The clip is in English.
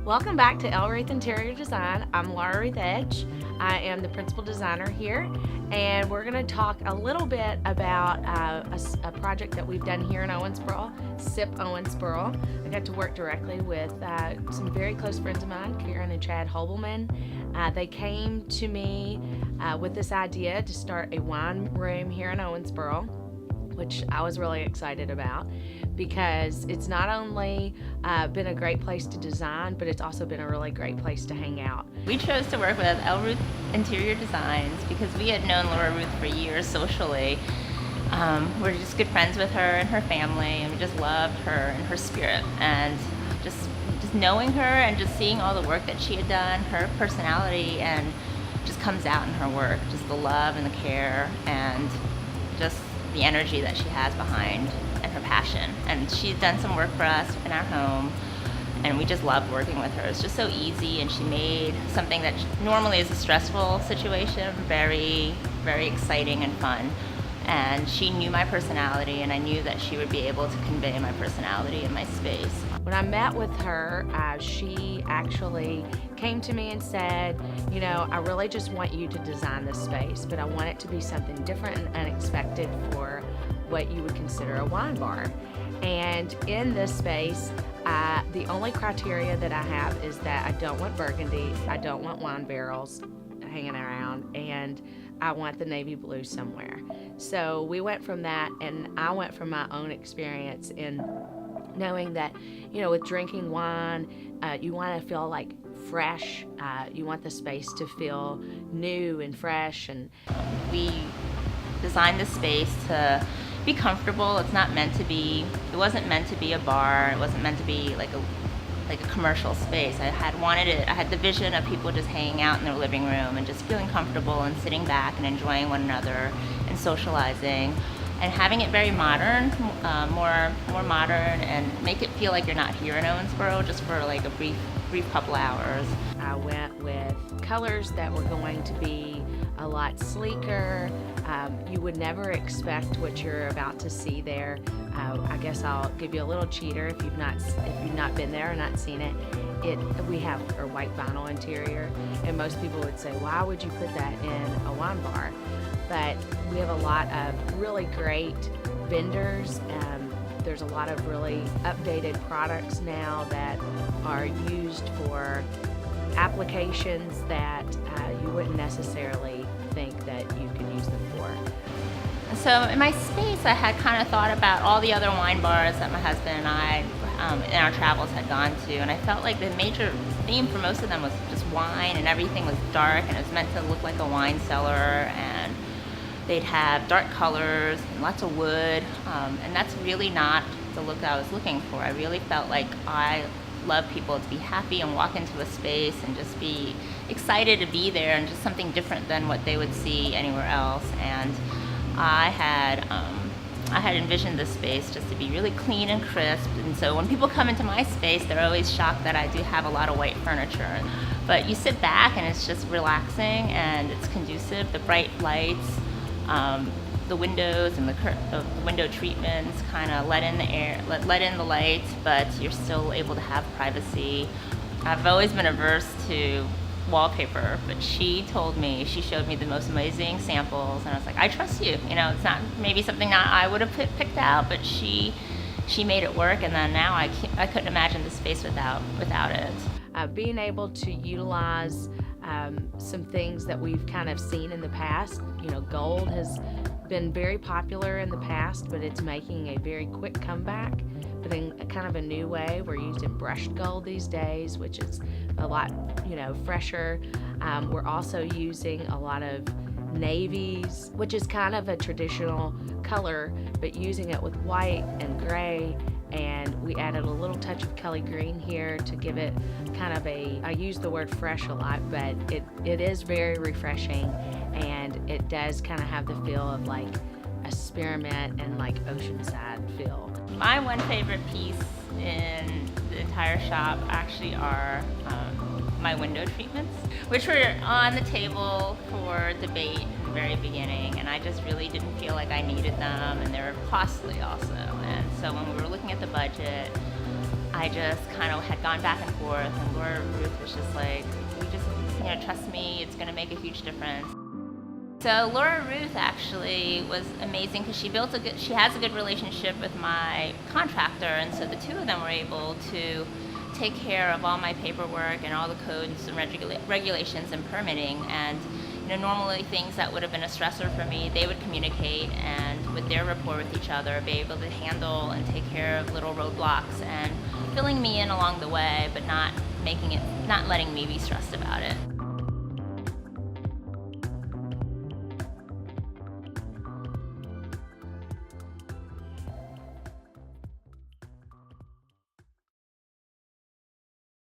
Welcome back to El Ruth Interior Design. I'm Laura Ruth Edge. I am the principal designer here, and we're going to talk a little bit about a project that we've done here in Owensboro, SIP Owensboro. I got to work directly with some very close friends of mine, Karen and Chad Hobelman. They came to me with this idea to start a wine room here in Owensboro, which I was really excited about because it's not only been a great place to design, but it's also been a really great place to hang out. We chose to work with El Ruth Interior Designs because we had known Laura Ruth for years socially. We're just good friends with her and her family, and we just loved her and her spirit. And just knowing her and just seeing all the work that she had done, her personality, and just comes out in her work, just the love and the care and just the energy that she has behind and her passion. And she's done some work for us in our home, and we just love working with her. It's just so easy, and she made something that normally is a stressful situation very, very exciting and fun. And she knew my personality, and I knew that she would be able to convey my personality in my space. When I met with her, she actually came to me and said, you know, I really just want you to design this space, but I want it to be something different and unexpected for what you would consider a wine bar. And in this space, the only criteria that I have is that I don't want burgundy, I don't want wine barrels hanging around, and I want the navy blue somewhere. So we went from that, and I went from my own experience in knowing that, you know, with drinking wine, you want to feel like fresh. You want the space to feel new and fresh. And we designed the space to be comfortable. It wasn't meant to be a bar. It wasn't meant to be like a commercial space. I had the vision of people just hanging out in their living room and just feeling comfortable and sitting back and enjoying one another and socializing, and having it very modern, more modern, and make it feel like you're not here in Owensboro just for like a brief couple hours. I went with colors that were going to be a lot sleeker. You would never expect what you're about to see there. I guess I'll give you a little cheater if you've not been there or not seen it. We have a white vinyl interior, and most people would say, why would you put that in a wine bar? But we have a lot of really great vendors. There's a lot of really updated products now that are used for applications that you wouldn't necessarily think that you could use them for. So in my space, I had kind of thought about all the other wine bars that my husband and I in our travels had gone to, and I felt like the major theme for most of them was just wine, and everything was dark, and it was meant to look like a wine cellar, and they'd have dark colors and lots of wood, and that's really not the look I was looking for. I really felt like I love people to be happy and walk into a space and just be excited to be there, and just something different than what they would see anywhere else. And I had envisioned this space just to be really clean and crisp, and so when people come into my space, they're always shocked that I do have a lot of white furniture. But you sit back and it's just relaxing, and it's conducive. The bright lights, the windows and the window treatments kind of let in the air, let in the light, but you're still able to have privacy. I've always been averse to wallpaper, but she showed me the most amazing samples, and I was like, I trust you. You know, it's not maybe something that I would have picked out, but she made it work, and then now I couldn't imagine the space without it. Being able to utilize some things that we've kind of seen in the past. You know, gold has been very popular in the past, but it's making a very quick comeback, but in kind of a new way. We're using brushed gold these days, which is a lot, you know, fresher. We're also using a lot of navies, which is kind of a traditional color, but using it with white and gray. And we added a little touch of Kelly green here to give it kind of I use the word fresh a lot, but it is very refreshing, and it does kind of have the feel of like a spearmint and like oceanside feel. My one favorite piece in the entire shop actually are my window treatments, which were on the table for debate in the very beginning, and I just really didn't feel like I needed them, and they were costly also. And so when we were looking at the budget, I just kind of had gone back and forth, and Laura Ruth was just like, "We just, trust me, it's going to make a huge difference." So Laura Ruth actually was amazing because she has a good relationship with my contractor, and so the two of them were able to take care of all my paperwork and all the codes and regulations and permitting. And normally things that would have been a stressor for me, they would communicate and with their rapport with each other, be able to handle and take care of little roadblocks and filling me in along the way, but not letting me be stressed about it.